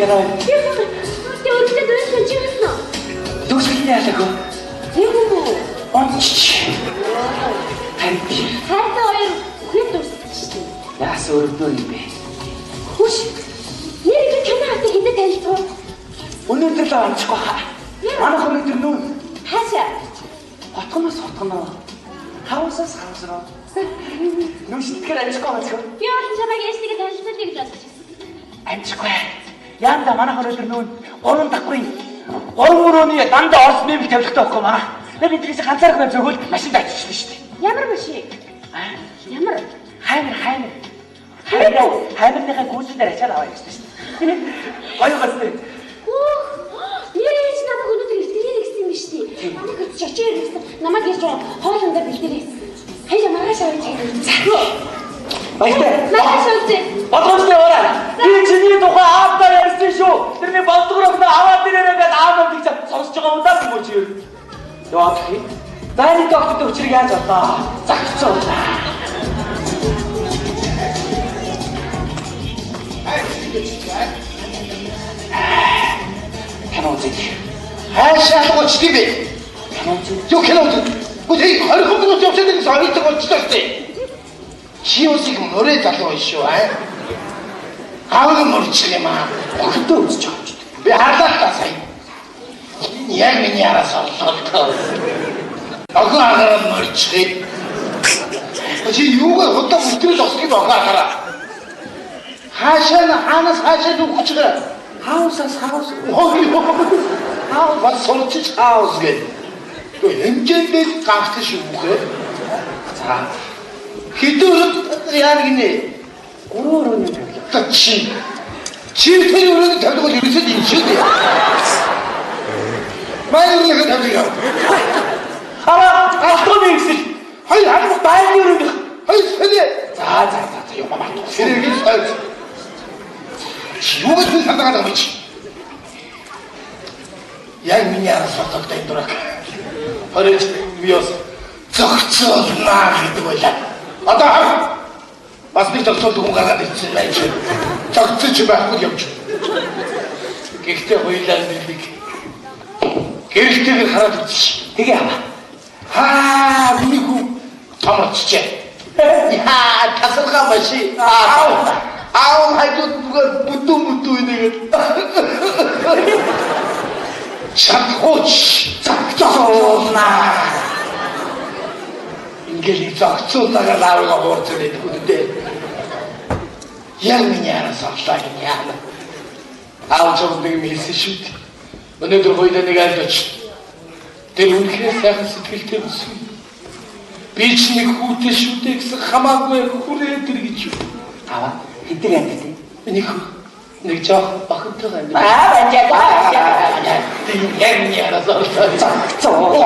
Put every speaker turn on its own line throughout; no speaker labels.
кино.
Тэ өөртөө дөрөв чи юусэн үү?
Дүүсгийний ялаагүй.
Тийм үү?
Онч. Хайртай
хоёр хэд дууссан шүү дээ.
Яас өрөвдөө юм бэ?
Хүш. Нэр кино хатаа хинтэ танилцсан.
Өнөөдөр л онцгой хаа. Манайх өнөөдөр нүүн.
Хаашаа?
Хотгоноос хотгоноо. Хаусаас хаус руу. Нүн шитгэр амжихгүй онцгой.
Би олон чамайг ээжтэйгээ танилцуулъя гэж бодож байсан.
Амжихгүй. Яанда манайх өнөөдөр нүүн 3 дагварын 3 өрөөний дандаа орс мэмх тавилгатай байхгүй манай. Биднээс ганцаарх байв зөвхөн машинд оччихлоо шүү дээ.
Ямар машин? Ямар?
Хаймарныхаа гүйцэндээр ачаад аваа гэсэн шүү дээ. Гоё гастай.
Нэр ээж намайг өнөөдөр иртэрээ гэсэн юм биш үү? Намайг хөтч очиж ирсэн. Намайг ирж хоолндоо бэлдэрээ. Хаяа маргааш авч ирсэн. Захиу.
Баяртай.
Маргааш авч.
Бодлоготой ороо. Би чиний тухай аавдаа ярьсан шүү. Тэрний болдгороо аваад ирээрээ гээд аав намайг сонсож байгаа юм даа юм чи. Яа гэх юм? Дайны доктор өчрийг яаж болоо? Загцсан. Кино үзье.
Хаашаа гоч тийм бэ?
Кино үзье.
Юу кино үзье? Үгүй 20 минут явчихсан гэж соёлтой болчихлоо шүү дээ. Чи усыг мөрөө залуу шүү аа. Аавыг мөрчих юм аа.
Охидоо үзэж байгаа юм чи.
Би харлаа та сая. Яг миний араас орлоо. Охин агараад мөрчих. Чи юугаар худаа бүтгэл осгийг огоохаараа. Хаанаас хаашаа нүгч байгаа.
Хаусаас хаус.
Хаус бас сончиж хаус гэдэг. Хэмжээндээ ганцхан шүү бүхээ.
За.
Хэдүүр яа гинэ?
3 өрөөний тавилга.
Чи тэр өрөөний тавилга бол ерөөсөө энэ шүү дээ. Майрын тавилга.
Автоны хэсэг. Харин байрны өрөөний.
Хэвээ.
За юм аа.
Сэргийг сайд. Чи юу гэж санаагаад байгаа юм чи? Яг миний араас болтой дурак. Харин биос зогцоолнаа гэдэг байлаа. Одоо бас нэг зогцоолдог хүн гаргаад ирсэн байж. Зогцож байхгүй явж. Гэхдээ хоёлаа нэг гэрэлтэйгээр хараад үзчих.
Тэгээ аваа.
Миний хүн томорчжээ. Яа, тасархаа маши. Аав хайдууд бүдүү нэгээд. Шатхууч загцоолнаа. Ингээл загцуулаагаа лавга хуурцсан гэдэг үгтэй. Яг миний араас авлаа гэнэ яана. Аав зөв нэг хэлсэн шүү дээ. Өнөөдөр хоёулаа нэг айлч. Тэр үнэхээр сайхан сэтгэлтэй байсан. Би ч нэг хүүтэй шүү дээ гэсэн хамаагүй хүрээ тэр гэж юу.
Аваа. Хэдэр амьд тий?
Нэг жоох бахынтай амьд.
Бажаа.
Тийм яг миний араас авлаа.
Загцоо.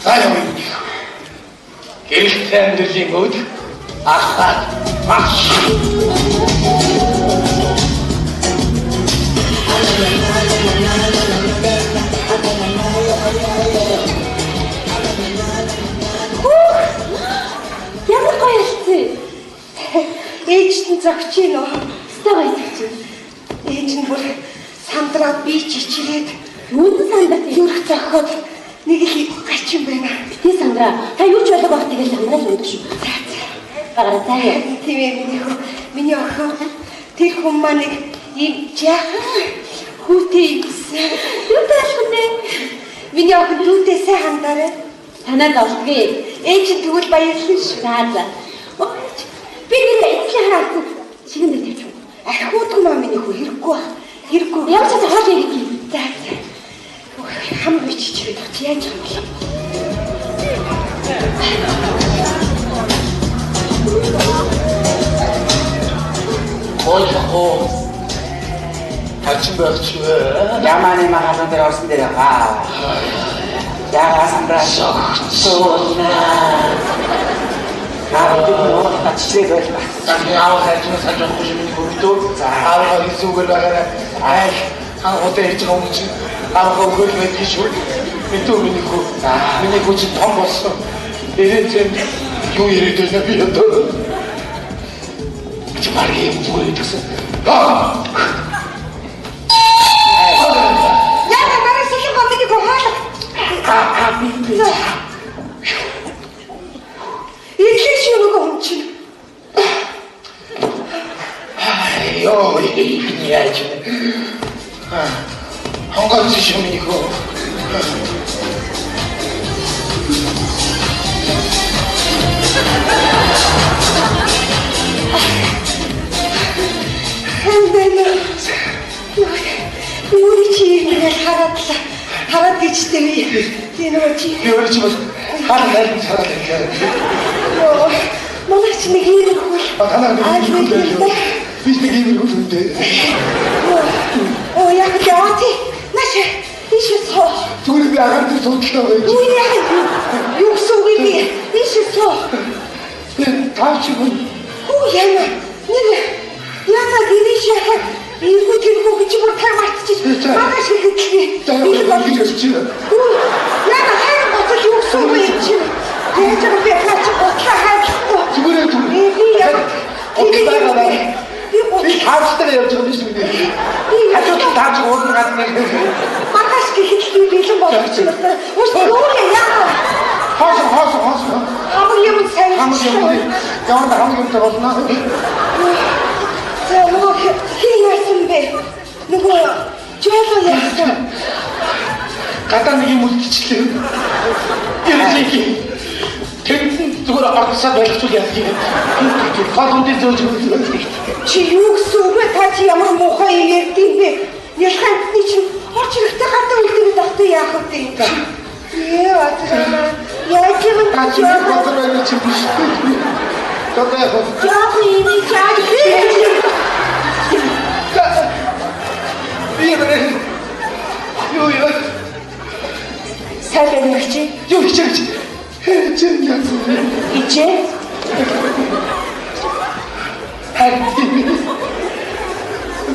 Сайн юм. Гэрэлтэй амьдралын өд ахаад багш.
Ямар гоё хэлсэн.
Ээжт нь зогч ийн үү?
Өстой гоё хэлсэн.
Ээж нь бүр сандраад би чичирээд
Юунд сандраад
юрх зохиод нэг их гачин байна.
Битээ сандраа. Та юу ч болоог байх тэгэл сандраад байдаг шүү. Багаараа заяа.
Тийм ээ миний охин тэр хүн маань нэг ийм жаахан хүүтэй юмсан.
Юу таашгүй нэ?
Миний охин түүтэй сайн хандаарай.
Танаад олдгий.
Ээж нь тэгвэл баярлалаа шүү.
За. Би нэр эцэг хараад чигээр дээр тавьчих.
Ахиудгүй маа миний хүү хэрэггүй ба. Хэрэггүй.
Ямар ч хоол ирэх.
За. Хам биччихээд баг яаж юм бэ?
Ой тачин багч вэ?
Яманы магаан дээр орсон дээр аа. Яа сандраа зогцоолнаа. Аавд тачлээ байла.
Таны аав хайчнаа санаж өгөх юм нэг өгдөө. Аавгаа хийсүүгээр байгаарай. Хотой ирж байгаа юм чи аавгаа өгөх байдаг шүү. Мэдүү миний хүү. Миний хүү чи том болсон. Ирээд Юу яриад байна би одоо? Чи марги юм зүгээр гэсэн.
Яна нарай сэлэн гомдгийг хаалга.
Би.
Ихэш юм гом чи.
Ёо, яаж вэ? Хангалттай юм ийхөө. Юури чи ингэж хараад гэжтэй би. Тийм үү чи. Юу ч бас хараад байгаа.
Йоо, манай чи нэг юм хөл.
Танаа би нэг юм хүлэнтэй.
Оо яг яати. Маш иш соо.
Зүгээр би агаар дээр суудлаа байж.
Юу яа. Юу суугүй би. Иш соо.
Таач юм.
Оо яна. Яна гиниш яхаа. Ийгүү тэрхүү гэж бүр таг мартчих. Магаш хэлчихээ. Яна хайр боцол юу суугүй юм чи. Яаж би хаач бодлоо хайхгүй.
Зүгээр түр.
Би яа.
Би таачтай явж байгаа юм шиг үү? Хажууд таач уулын гадна.
Магаш хэлчихээ бэлэн болгоч юм байна. Ус юу яа.
Хоос.
Хамаг юм сайн.
Ямар юм болно.
За нөгөө хин яасан бэ? Нөгөө жолоо яасан.
Гадаа нэг юм үлдчихлээ. Иржээки. Тэнцэн зүгээр аргасаа байлгачул яах юм. Фадонтэй зөөж өгөх.
Чи юу гэсэн үг вэ? Та чи ямар муухай юм ярьдیں۔ бэ? Ялхайдны чинь орч ирэхтэй гадаа үлдээд автай яах вэ? Яа, яаж юм
Ачи батраа чи биш. Тодорхой.
яах юм яаж
Юу яа?
сайхан ярьчих.
Юу хийж. Чин яасан.
Ичээ.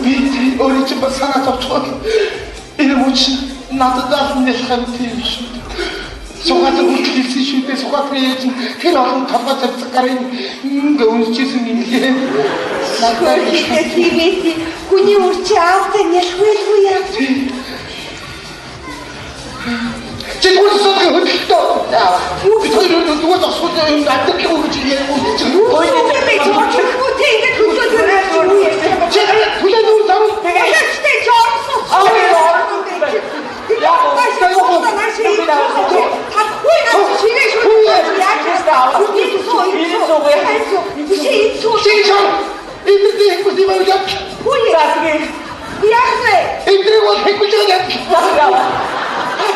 Би өөрийн чинь бас санаа зовчиход энэ мууч надад нэлхэн тийм шүү. Сугаад үлдээсэн шүү дээ. Сугаад яаж тэр олон толгой цавцаг гарын гүнжсэн юм лээ.
Надад ихтэй хүний үрчи аавтай нэлхвэлгүй яа.
Чи гүнсэд хөдөлтөө. Юу би тэр зүгээр зогсоод юм надад юу гэж ярьж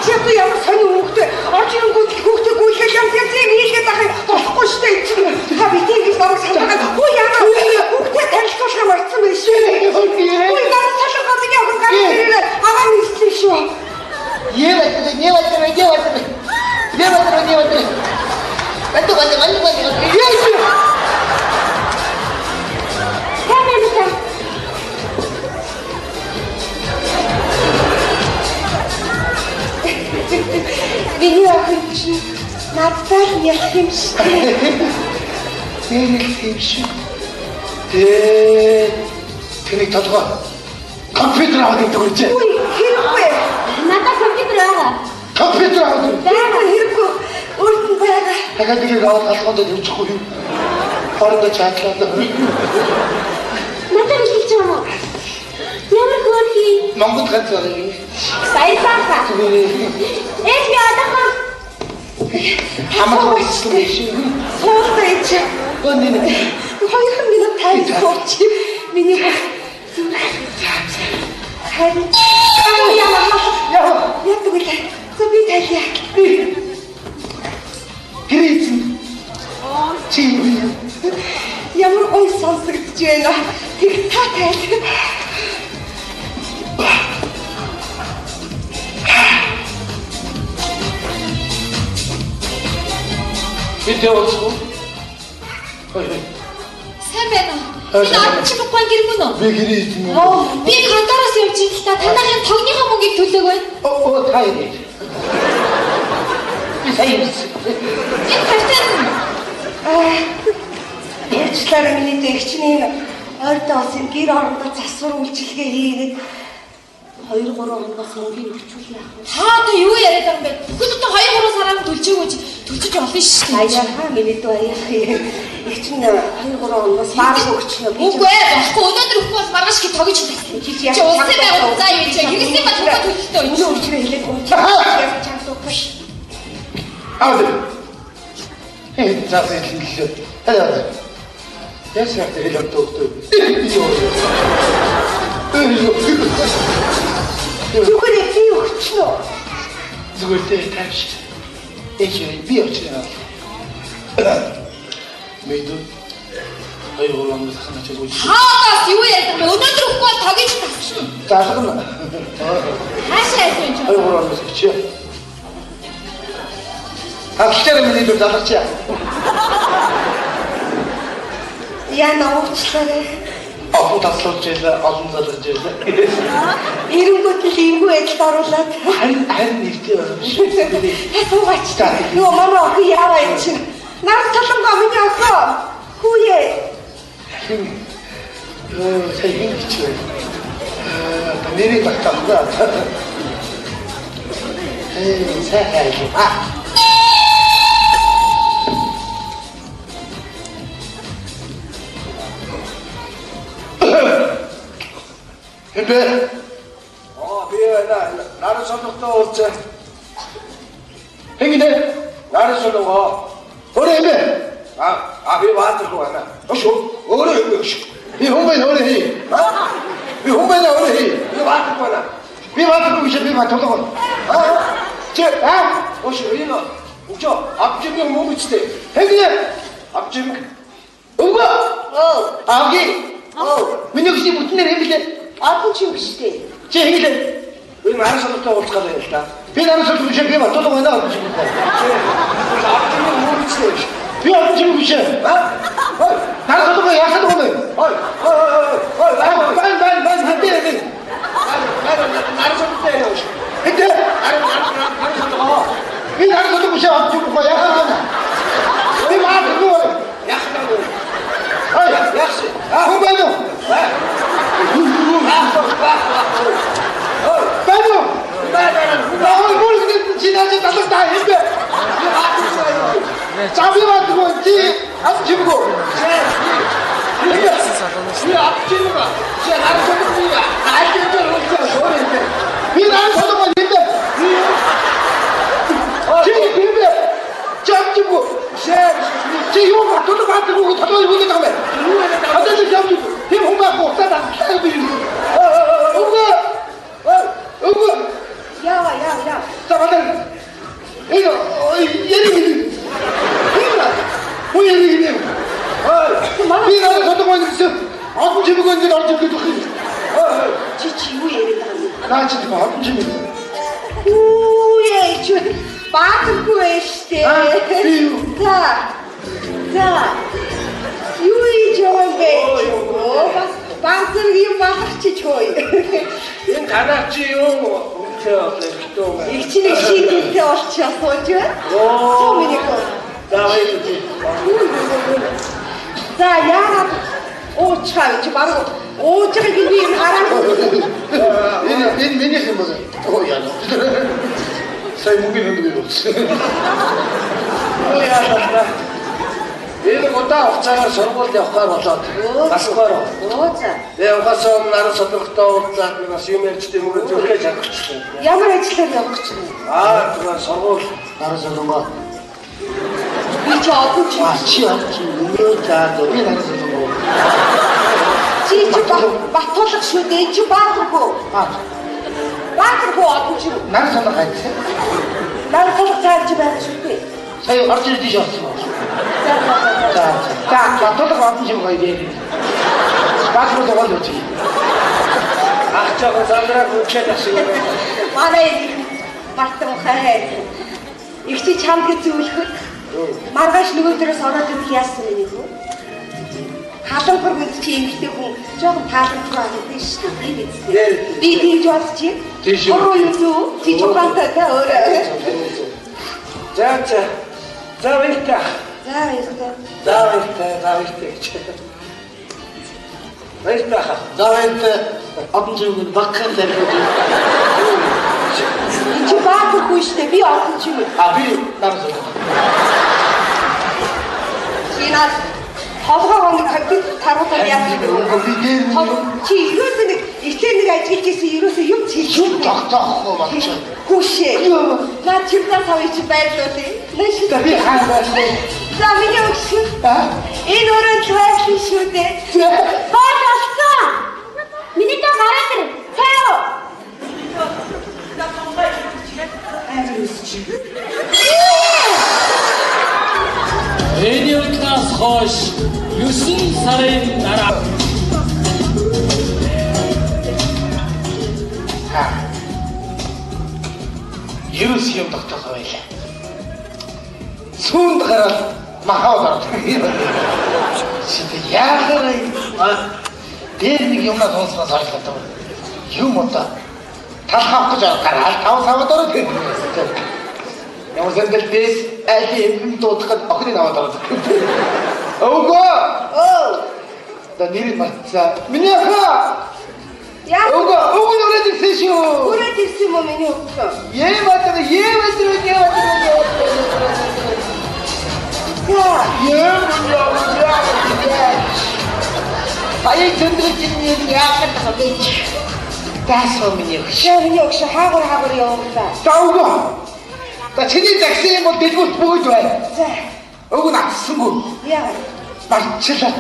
Ачаабы ямар сони хүүхдээ орж ирэнгүүт хүүхдээ гүйхэл юм тийм хийгээд ахыг болохгүй шүү дээ. Та битгий гэж намайг санаагаад хөө яана хүүхдээ танилцуулах марцсан байх шүү. Хөө надад цаашаа гадаг явах гэдэг агаа мэдсэн шүү. Миний охин чинь надад ярих юм шиг.
тийм шүү. Тэний толгой компьютер аваад өгч.
Үгүй хэрэггүй.
Надад компьютер байгаа.
Компьютер аваад.
Даа хэрэггүй. Өөртөө байгаа.
Дахиад нэг аваад алханд явчихгүй юу? Хоорондоо чатлаад.
Надад хэлж байгаа юм уу? Ямар хөрхи?
Монгол ганцаар юм.
Баярлалаа. Эс би одоохоо
Хамаг хийсэн юм шиг.
Суултаа чи.
Өнөө
2 минут тайм сууч. Миний харин яа тэгвэл би тайлья.
гэрээсэн. Чи
Ямар ой сонсогдож байна. Тэг та тайл.
Бид явуулсан.
Сайн байна уу? Би наад чи букван гэрмэн үү?
Би гэрээсэн.
Би контороос явж ин та танахын тогныхоо мөнгийг төлөөг байна.
Оо та яа. Би сайн юм.
Энэ картин
Ярьчлаараа миний дэгчний ойртоос энэ гэр орондоо засвар үйлчилгээ хийгээд 2-3 хоноос мөнгөний өчүүл яах вэ?
Та одоо юу яриад байгаа юм бэ? Бүгд одоо 2-3 сараар төлчихөөгүй чи төлчих болно шүү дээ.
Аяа миний дөө аяа. Их чинь 2-3 хоноос баарах өгчнө.
Үгүй ээ, болохгүй өнөөдөр өгөхгүй бол маргааш хэд тогож тавьсан.
Чи
Чи улсын байгууллага заа юу чи хэрэгсийн ба төлөө төлөлтөө
энэ
юм.
өчрөө хэлээд яг чамд өгөх.
아들. 자세히 들려. 하자. 야시한테 이런 또.
Зүгээрээ би өгчнө.
죽을 때 다시 애기를 비었잖아. 메이도 아이고 왕도 사나 저거.
Хаадаас юу яриад байгаа юм бэ? Өнөөдөр өгөхгүй бол тогож тавьсан.
자 잠깐만.
Хаашаа яасан юм чи?
아이고 왕도 그치야. 아 기다리면 이들 나갔지.
Яа навчлаарэ.
아무 다섯째서 아줌마들째서.
Эрэнгүүт л иймгүй байдалд оруулаад.
한 일대 어렵지.
Суугач. Юу мама охин яаваа юм чинь. Нар талангаа миний охин. Хүүе.
잘 힘기죠. 내리 갔다 오다. 에이, 살아야지. 힘내.
비에 나를 손목도 없지.
행이네.
나를 손목
오래 힘내.
비 와들고 왔나?
어쇼. 오래 힘내. 이 홍배는 오래 해. 이 홍배는 오래 해.
비 와들고 왔나?
비 맞고 있어. 비 맞고 또.
어시 이거 웃죠? 앞집명 못 붙이대.
행이네.
앞집
엄마. 아기. 민혁 씨 무슨 일 했는데?
아픈 친구 시대.
제 행이네.
왜 나를 손목도 어떡하다 했다?
비 나는 소리 무시해. 비 맞고 또 왔나?
앞집명 못 붙이대.
비 앞은 지금 무시해. 나는 저도 뭐 약사도 오면. 난 때려.
나를 손목 때려.
근데
나를 손목
왜 나는 저도 무시해. 앞 지금 뭐 약사도 오면. 왜 말을 그거.
약하다고. 약시.
홍배도. 빼도. 나 오늘 모르겠는데 지나쳐 나도 다 했는데. 잡이 맞고 있지. 앞 집고.
이 앞집가. 쟤 나를 손목이야. 알겠죠? 없어. 소리인데.
왜 나는 저도 뭐 했는데. 제 비배. 저 집고. 제 이거 저도 맞고 저도 이거 다음에. 아저씨 잡고. 비 홍받고 싸다.
야.
자, 맞다. 이거, 얘는 뭐 얘는 비나는 저도 많이 있어. 아픈 집이 건지 나를 집도
지 지우 얘기다.
나 지금 아픈 집이.
후에 저 빠뜨고 시대.
비유.
자. 유이 저게. 빠뜨기 빠뜨지 줘요.
이 가닥지요. 또.
일치는 시대 어쩌서 저. 소미니까.
나와야지.
자, 야. 오, 참, 저 바로 오차기 위해 하라고.
얘는 매니아서 뭐야? 야, 너. 사이 무기는 누구 없어.
얘는 못다 없잖아. 저런 걸 역할 없다. 가서 걸어.
오자.
내가 가서 나를 손목도 없다. 그래서 시험에 때문에 저렇게 자꾸 치고.
야만의 치료를 없지.
그건 서로.
나를 저도 뭐.
이저 아프지.
치아, 무엇다. 너왜 나를 저도 뭐.
지지 바토닥 수대 지 바토고. 바토고 아프지.
나를 저도 같이.
나를 토닥 잘지 말지.
사이 어찌 드셨어? 자, 저도 아픈 집에 가야 돼. 밖으로 더 가졌지.
저거 사람들하고 캐다시고.
만에 바토 해. ихти чамд зүйлхэд маргааш нөгөөдрөөс ороод ирэх яасан юм бэ? Халуухар үнд чи эмхтэй хүн жоохон таалагдсан байдаг шүү дээ. Би тийж бодчих. Ороо юу тийж бантаа өөрөө.
자, 자, 자, 왜니까?
За
Заавалтай гэж. Баярлалаа. Заавалтай одон зүгэн багхан дэргүүд.
Чи баахгүй штэ би олон ч юм.
Би намсаа.
Чинаас толгой хоног хавьд тархатаа яах вэ? Чи ерөөсөө нэг ихтэй нэг ажиллаж ирсэн ерөөсөө юм
Юм тогтоохгүй болчихсон.
Хүшээ. Наа чимдаа савч байрлуулъя. Нэш
Би хаана
за миний өгш. Энэ өрөө класс шүү дээ.
Баасан. Миний та гараад ир. Цао.
Радиотнаас хойш 9 сарын дараа
Ерөөс юм тогтоохоо байлаа. Сүүнд гараад махаад ордог. Чи яахаар дээр нэг юмнаа сонсохоос ойлголоо. Юм одоо талхах гэж гараад тав савд ороод. Ямар зэнгэлдээс аль юм дуудахад охин аваад ороод. Өвгөө! Да нэр мартсан. Миний ха!
Яа.
Өвгөө нөрөд ирсэн шүү.
Хүрээд ирсэн юм миний өгсөн.
Еватраа. Аяа зэндрэгчний яакад хавж. Тасоо миний өгш.
Миний өгш хаагур явуулаа.
Заавга. Та чиний такси юм бол дэлгүүрт бөгөөж байна.
За.
Өвгөө натсангүй.
Яа.
Барчлаа.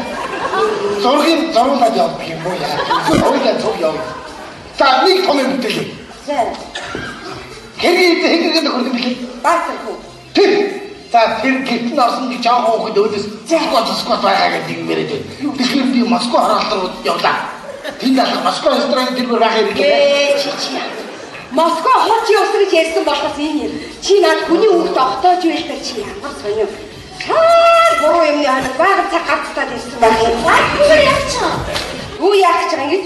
Зургийг зуруулаад явах юм уу яа. Өвгөө цог яв. За нэг том юм дээ.
За.
Хэрэгэд хөргөн билээ.
Баахгүй.
Тэр. За тэр гэртэн орсон нэг жаахан хүүхэд өөдөөс Москва байгаа гэдэг юм яриад байна. Тэгэхээр би Москва хараалт руу явлаа. Тэнд алах Москва ресторан дээр байх хэрэг.
Чи. Москва хот явсан гэж ярьсан болохоос энэ юм. Чи над хүний хүүхд огтоож байлтар чи ямар сонио. Буруу юмны ханаг баг цаг гартаад ирсэн байх юм.
Бүр явчихсан.
Юу яах гэж байгаа ингэж?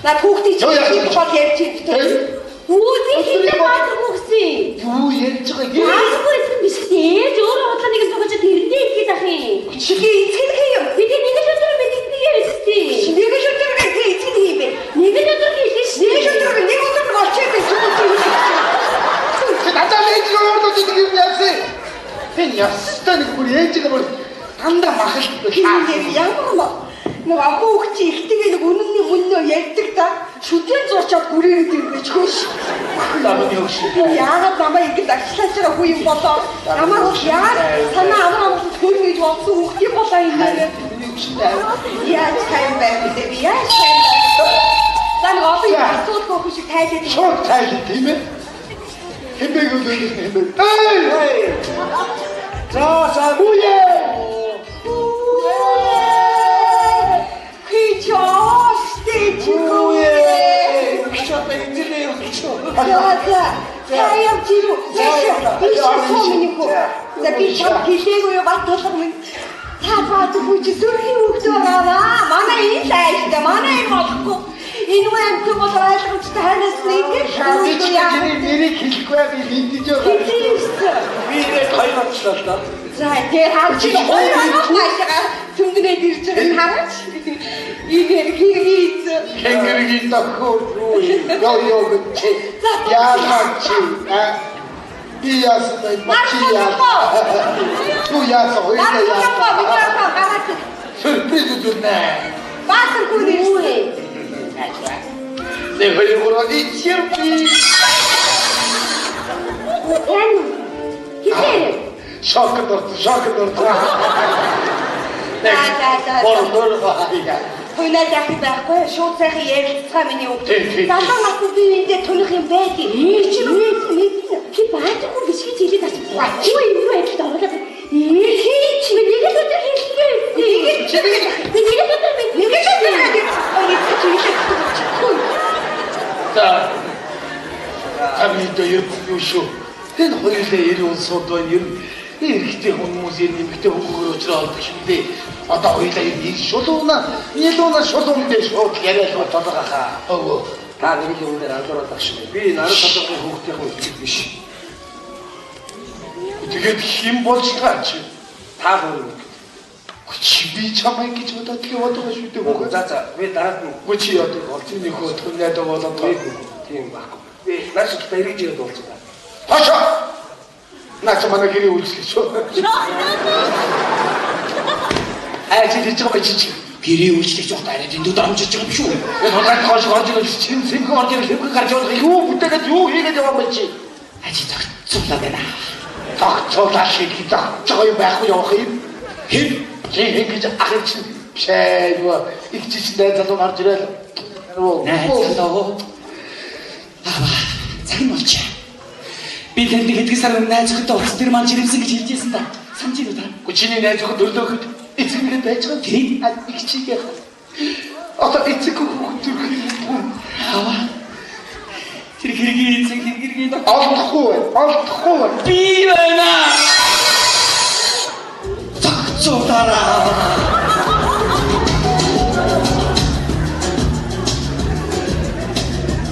Над хүүхдийг чи бол ярьж ирдэг.
Үүний баасан мөхсөн.
Юу ярьж байгаа юм?
Баасгүй юм биш дээ. Өөрөө бодлоо нэг зогож тэрнээ ихэд ах юм.
Чиги эцгэх юм.
Би нэг өдөр мэддэг ярьжтэй.
Нэг өдөр гэж эцгэх юм бэ?
Нэг өдөр хийх шүү.
Нэг өдөр болчихсон гэж.
Надад ээж ороод идэх юм яасан. Би ястаа нэг бүр ээжгээ бүр дандаа махал.
Ямар нэг ахуух чи ихтэйг нэг үнэн мөннөө ярьдаг та шүдэн зурчаад гүрээрэд ирвэж хөөш.
Намайг өгш.
Яагаад намайг ингэж агшлаж байгаа хүү юм болоо? Намайг яа санаа амраа хөрмөж болсон хүүхд юм болоо юм нэ. Яаж тайм байх вэ? Яаж тайм байх? Зан олон асуудал хөөш тайлаад.
Шууд тайлаа тийм ээ. Хэмбэг өгөх юм бэ? Эй! За үе!
Яа чирүү. Би шоомны би чам хэлээгүй бат толгор минь. Цааваад бүж зүрхийн хөвгт байгаа. Манай энэ лайштай манай юм болохгүй. Энэ үеийн төмөл ойлгомжтой ханаас нэг
яа. Нэрийг хэлэхгүй би мэдэж байгаа. Би нэг хоёр очлоо та.
За тэр хаач хоёр очлоо түмнээ дирж байгаа хараач. Игэр хийц.
Хэнгэргийн тохоо ёо гэж. Яагаад чи би ясна мачия. Ту ясна хоёроо. Сюрприз дүрнэ.
Баасан күнээ.
Нэг хоёроо сюрприз.
Хитэр.
Шок дорт. Бор хаяа.
Хөнөө дахи байхгүй шууд сайхан ярилцгаа миний үг. Залуу насны би эндээ төнөх юм байдгийг.
Чи баахгүй биш гэж хэлээд асуусан. Юу юм бэ гэж оруулаад. Чи нэг өдөр хэллээ.
За. Хамид юу шүү. Энэ хоёулаа 90 сууд байна юм. Эрэгтэй хүмүүс эмэгтэй хүмүүгээр уулзраад шүү дээ. Одоо хоёулаа нэг шулууна, нийлүүна шулуун дээр шууд яриад байгаа хаа. Өвөө. Та нэг юм дээр алдараад багш. Би нарийн татварын хүүхдийн хүн биш. Тэгээд хэн болж байгаа чи?
Та хоёр.
Чи би чамайг гэж бодоод яваад байгаа шүү дээ хөө.
За би дараад нь
Гү чи яд болчих нэг хөө түнээд болоод
тийм байхгүй. Би наач та эргэж ирээд болчихлаа.
Хашаа. Наач манай гэрээ үйлчлээ шүү. Чи ч байгаа чи.
Гэрээ үйлчлэгч удаа арай дэндүү дарамжиж байгаа юм шүү.
Хоног хоош орж ирж чин сэнхэн орж ирж хэвгүй гарч явах юу бүтээгээд юу хийгээд яваа бэ чи?
Ажи зогцуулаа байна.
Тогтоолаа шиг тогтцоо юм байхгүй явах юм.
Хэн?
Чи ингэж ахиж шэйва их чич найзалуу гарч ирэл.
Найзалуу. Цаг нь болчих. Би тэнд хэдэн сар өмнө найз охинтой уулзсан тэр маань жирэмсэн гэж хэлжсэн та. Санаж байна уу та?
Гү чиний найз охин өрлөөхөд эцэг байж байгаа тийм их чигээ. Одоо эцэг хүүхд төрөх.
Тэр хэргийн эцэг хэргийн
олдохгүй.
би байна. Зогцуулаарай.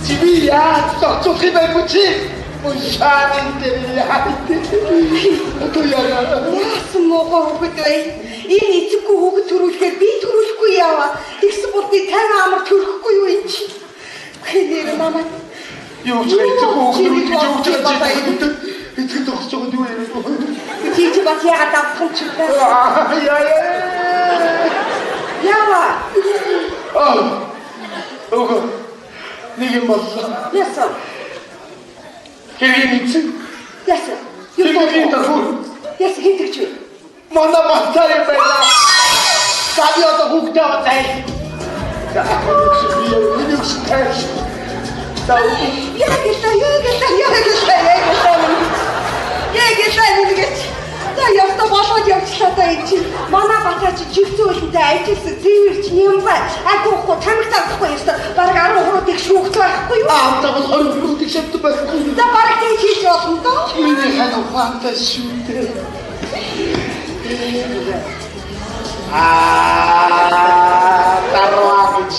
Чи яа тогтох юм бэ чи? Мушаан дээр яа. Одоо яа.
Яасан муугаа хөхөд вэ? Энэ эцэггүй хүүхэд төрүүлэхээр би төрүүлэхгүй яава. Тэгсэн бол би тань амар төрөхгүй юу энэ чи? Хэнээр намайг
Юу ч эцэг хүүхд гэж юу ч эцэг тогтож байгаа юу юм.
чи бас яагаад авах юм чи? Яава.
Ого. Нэг юм боллоо.
Яасан.
Хэрэг эцэг.
Яасан.
Хэрэг тахуу.
Яасан хинтэж юу?
Манай мантар юм байна. Саби одоо хүүхдээ аваад. За энэ үс тааш.
Яг л за явта болоод явчлаа да энэ чинь манай батаа чи живцүү үлдээ ажилласан зэвэрч юм бай агуухгүй тамиг тавхгүй ёстой баг 13 их шүүхт байхгүй юу
Аа бол 20 их шавт байхгүй.
за баг тийм хийж болно доо
Миний хань ухаантай шүүтэй. Тарвагч.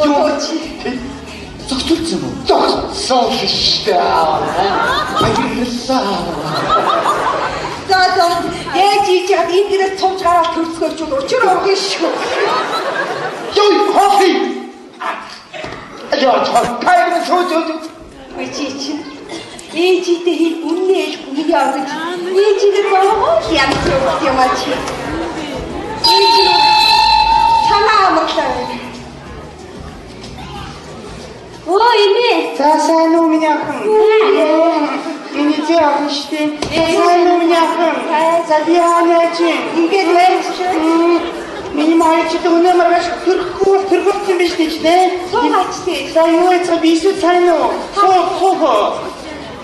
юу чи
Зогцуулсан уу?
Зогссон шүү дээ.
за яаж хийж яд энэ дээрээ цомж гараад төрцгөөч учир ургын шүү
Ёй хофи. Яа чад тайм сууж.
чи чинь ээжитэй хий үнэн ээлгүй нэг явж ээжигээ боогоо ям юм а чи ээжи чамаа амглаа
Оо имээ.
За сайн уу миний охин. Миний зэ охин штэ. Сайн уу миний охин. За би хаач ингээд байж. Миний маяг өнөө маргааш төрөх юм биш дээ. Суугаач тий. За юу яцгаа би эсвэл сайн уу? Суу.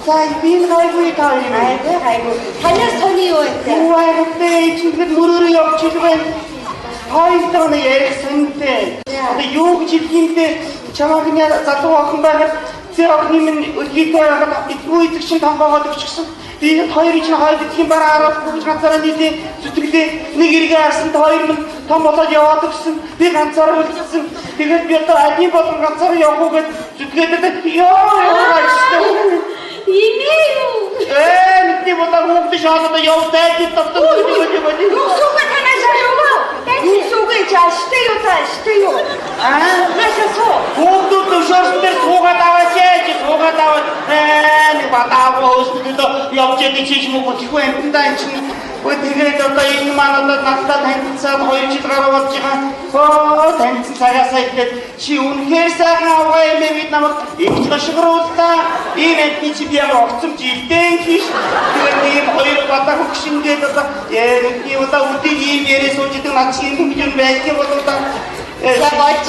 За би гайгүй таа юм. Гайгүй. Танаас сони юу вэ? Юу айгатай чигээр мөрөөрөө явж байгаа. Хоёрдоо нэг ярихсантэй. Одоо юу гэж хэлхиймтэй чамаг нь залуу охин байгаад тэр охины минь өдгийтэй байгаад итгүй идэх чинь том байгаад өчгсөн. Би хоёрын чинь хоёр идэх юм бараа араас бүгд ганцаараа нийтээ зүтгэлээ нэг эргээ харсан хоёр минь том болоод яваад өгсөн. Би ганцаараа үлдсэн. Тэгээд би одоо адийн болон ганцаараа явах уу гэж зүтгэлээд ёо.
Имээ юу?
Нэг тийм удаа хүүхдээ шаалаа явуулдаг гэж тавтан өгдөг юм. Суугаа танаас шаалаа. Суугаа чаштай юу тааштай юу? Ясаа. Хүүхдүүд төшөөрсөн дээр суугаад аваасаа чи суугаад аваад нэг батаагаа өсгөдөө явж яадаг чиж мөн бүтэхгүй юм даа энэ чинь. Тэгээд одоо энэ маань одоо надад танилцаад 2 жил гаруй болж байгаа. Танилцсан цагаасаа ихэд чи үнэхээр сайхан аваа юм бид намайг их ташгируултаа. Энэ эдний чи би ямар огцом жилдэн хийш. Тэгээд ийм хоёр батаа хөгшингээд одоо нэг удаа үдийг ийм яриа сууж идэг над чи юм гэж байж бол одоо за бач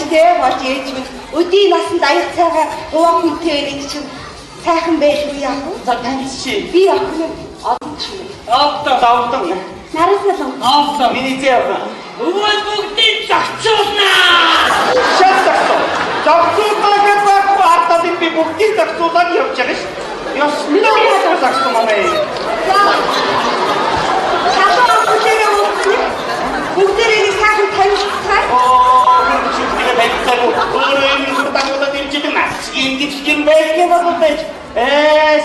ээж минь өдийн насанд аяг цайгаа гоо хүнтэй нэг чинь сайхан байлгүй яах вэ? За таньс чи. Би охин олон ч юм. Автаа.
Нараасаа.
Автаа миний зэв.
Өвөл бүгдийг зогцуулнаа.
Шатсан. Зогцуулаад байхгүй автаа би бүгдийг зогцуулаад явж байгаа ш. Яс минь зогцсон манай. Чамаа бүгдээ уусан. Бүгдээ сайхан танилцсан. Бүгдээ танилцсан. Өөрөө юм тагуулаад ирж байгаа наа. Ингэж юм байх юм бол байж.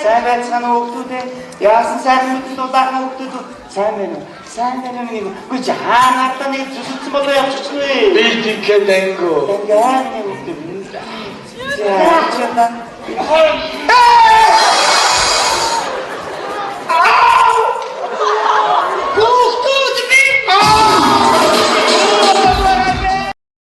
Сайн байцгаана уу хүүхдүүд.
Яасан сайхан мэдэн дулаахан хөлтөд сайн байна уу? Сайн байна уу нэг. Үгүй жаанаатаа нэг зүсэлсэн болоо явчих чинь вэ?
Би тийхээ дангу.
Яа нэг хөлтөд. За чамаа